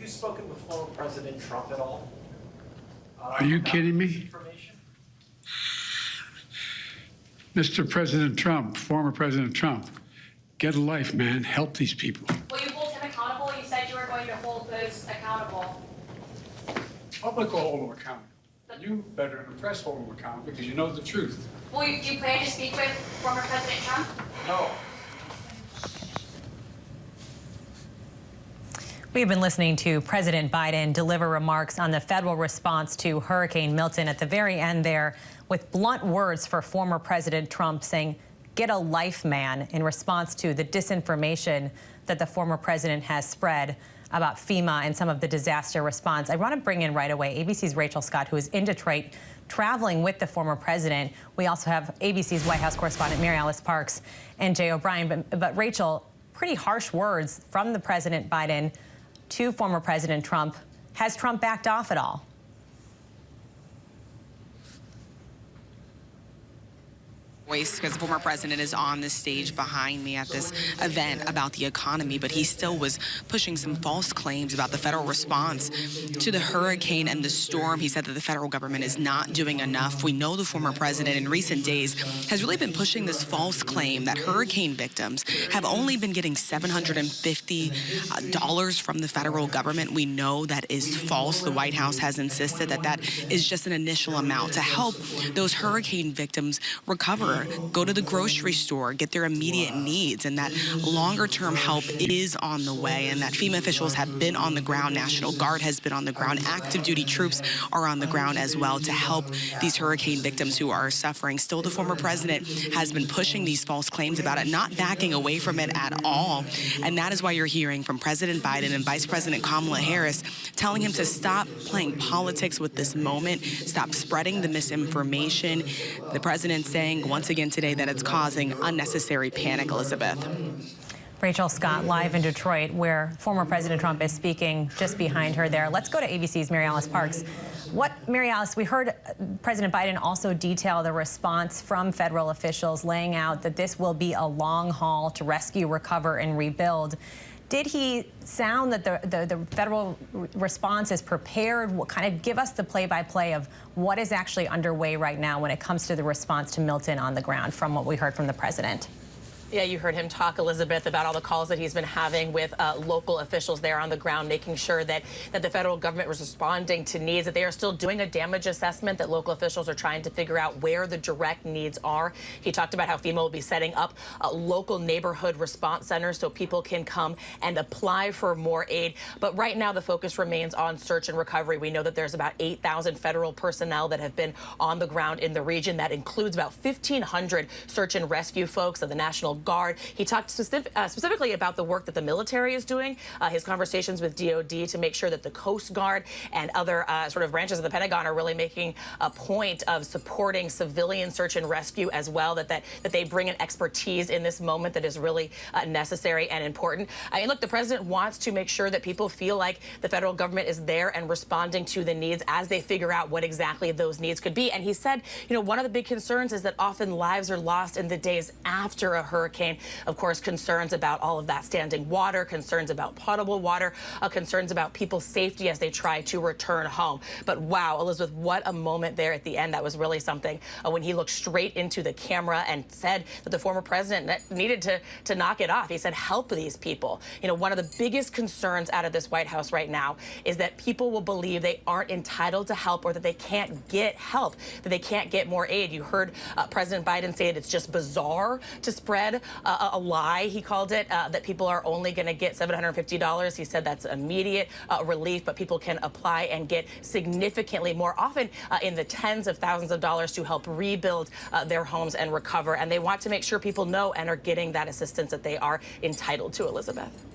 you spoken with former President Trump at all? Are you kidding me? Mr. President Trump, former President Trump, get a life, man. Help these people. Will you hold him accountable? You said you were going to hold those accountable. Public will hold them accountable. You better than the press hold them accountable because you know the truth. Will you, do you plan to speak with former President Trump? No. We've been listening to President Biden deliver remarks on the federal response to Hurricane Milton at the very end there, with blunt words for former President Trump saying, "Get a life, man," in response to the disinformation that the former president has spread about FEMA and some of the disaster response. I want to bring in right away ABC's Rachel Scott, who is in Detroit traveling with the former president. We also have ABC's White House correspondent Mary Alice Parks and Jay O'Brien. But Rachel, pretty harsh words from the President Biden to former President Trump. Has Trump backed off at all? Because the former president is on the stage behind me at this event about the economy, but he still was pushing some false claims about the federal response to the hurricane and the storm. He said that the federal government is not doing enough. We know the former president in recent days has really been pushing this false claim that hurricane victims have only been getting $750 from the federal government. We know that is false. The White House has insisted that that is just an initial amount to help those hurricane victims recover, go to the grocery store, get their immediate needs, and that longer-term help is on the way, and that FEMA officials have been on the ground, National Guard has been on the ground, active duty troops are on the ground as well to help these hurricane victims who are suffering. Still, the former president has been pushing these false claims about it, not backing away from it at all, and that is why you're hearing from President Biden and Vice President Kamala Harris telling him to stop playing politics with this moment, stop spreading the misinformation. The president saying once again today that it's causing unnecessary panic, Elizabeth. Rachel Scott live in Detroit, where former President Trump is speaking just behind her there. Let's go to ABC's Mary Alice Parks. Mary Alice, we heard President Biden also detail the response from federal officials, laying out that this will be a long haul to rescue, recover, and rebuild. Did he sound that the federal response is prepared? Kind of give us the play-by-play of what is actually underway right now when it comes to the response to Milton on the ground from what we heard from the president. Yeah, you heard him talk, Elizabeth, about all the calls that he's been having with local officials there on the ground, making sure that the federal government was responding to needs, that they are still doing a damage assessment, that local officials are trying to figure out where the direct needs are. He talked about how FEMA will be setting up local neighborhood response centers so people can come and apply for more aid. But right now, the focus remains on search and recovery. We know that there's about 8,000 federal personnel that have been on the ground in the region. That includes about 1,500 search and rescue folks of the National Guard. He talked specifically about the work that the military is doing, his conversations with DOD to make sure that the Coast Guard and other sort of branches of the Pentagon are really making a point of supporting civilian search and rescue as well, that they bring an expertise in this moment that is really necessary and important. I mean, look, the president wants to make sure that people feel like the federal government is there and responding to the needs as they figure out what exactly those needs could be. And he said, you know, one of the big concerns is that often lives are lost in the days after a hurricane. Of course, concerns about all of that standing water, concerns about potable water, concerns about people's safety as they try to return home. But wow, Elizabeth, what a moment there at the end. That was really something when he looked straight into the camera and said that the former president needed to knock it off. He said, help these people. You know, one of the biggest concerns out of this White House right now is that people will believe they aren't entitled to help or that they can't get help, that they can't get more aid. You heard President Biden say that it's just bizarre to spread a lie, he called it, that people are only going to get $750. He said that's immediate relief, but people can apply and get significantly more, often in the tens of thousands of dollars to help rebuild their homes and recover. And they want to make sure people know and are getting that assistance that they are entitled to, Elizabeth.